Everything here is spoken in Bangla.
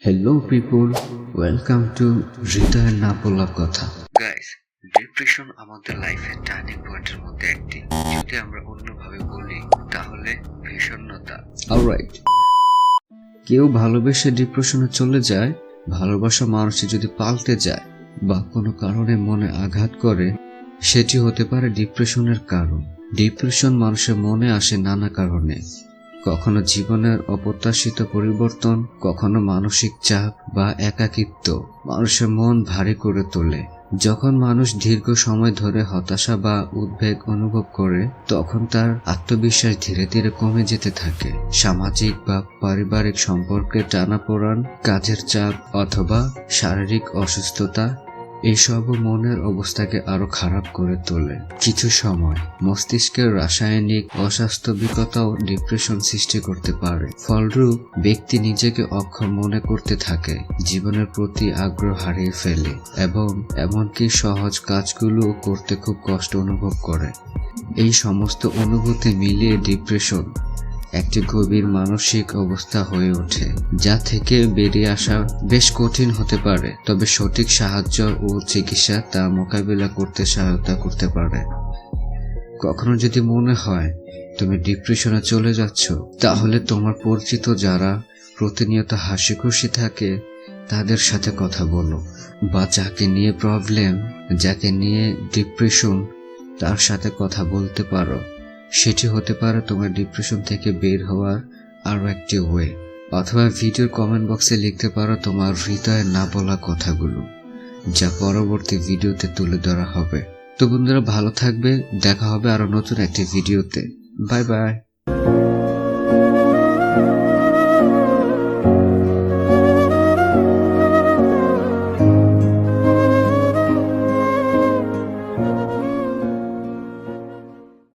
Hello people, welcome to হৃদয়ের না বলা কথা। গাইস, ডিপ্রেশন আমাদের লাইফের টার্নিং পয়েন্টের মধ্যে একটি। যদি আমরা অন্যভাবে বলি তাহলে বিষণ্ণতা। অলরাইট, কেউ ভালোবেসে ডিপ্রেশনে চলে যায়, ভালোবাসা মানুষটি যদি পাল্টে যায় বা কোনো কারণে মনে আঘাত করে, সেটি হতে পারে ডিপ্রেশনের কারণ। ডিপ্রেশন মানুষের মনে আসে নানা কারণে, কখনো জীবনের অপ্রত্যাশিত পরিবর্তন, কখনো মানসিক চাপ বা একাকিত্ব মানুষের মন ভারী করে তোলে। যখন মানুষ দীর্ঘ সময় ধরে হতাশা বা উদ্বেগ অনুভব করে, তখন তার আত্মবিশ্বাস ধীরে ধীরে কমে যেতে থাকে। সামাজিক বা পারিবারিক সম্পর্কে টানাপোড়েন, কাজের চাপ অথবা শারীরিক অসুস্থতা এসব মনের অবস্থাকে আরো খারাপ করে তোলে। কিছু সময় মস্তিষ্কের রাসায়নিক অস্বাস্থ্যবিকতাও ডিপ্রেশন সৃষ্টি করতে পারে। ফলস্বরূপ ব্যক্তি নিজেকে অক্ষম মনে করতে থাকে, জীবনের প্রতি আগ্রহ হারিয়ে ফেলে এবং এমনকি সহজ কাজগুলো করতে খুব কষ্ট অনুভব করে। এই সমস্ত অনুভূতি মিলিয়ে ডিপ্রেশন একটি গভীর মানসিক অবস্থা হয়ে ওঠে, যা থেকে বেরিয়ে আসা বেশ কঠিন হতে পারে, তবে সঠিক সাহায্য ও চিকিৎসা তা মোকাবিলা করতে সহায়তা করতে পারে। কখনো যদি মনে হয় তুমি ডিপ্রেশনে চলে যাচ্ছ, তাহলে তোমার পরিচিত যারা প্রতিনিয়ত হাসি খুশি থাকে তাদের সাথে কথা বলো, বা যাকে নিয়ে প্রবলেম, যাকে নিয়ে ডিপ্রেশন, তার সাথে কথা বলতে পারো। সেটি হতে পারে তোমার ডিপ্রেশন থেকে বের হওয়ার আরো একটি ওয়ে। অথবা ভিডিওর কমেন্ট বক্সে লিখতে পারো তোমার হৃদয়ে না বলা কথাগুলো, যা পরবর্তী ভিডিওতে তুলে ধরা হবে। তো বন্ধুরা, ভালো থাকবে, দেখা হবে আরো নতুন একটি ভিডিওতে। Bye bye.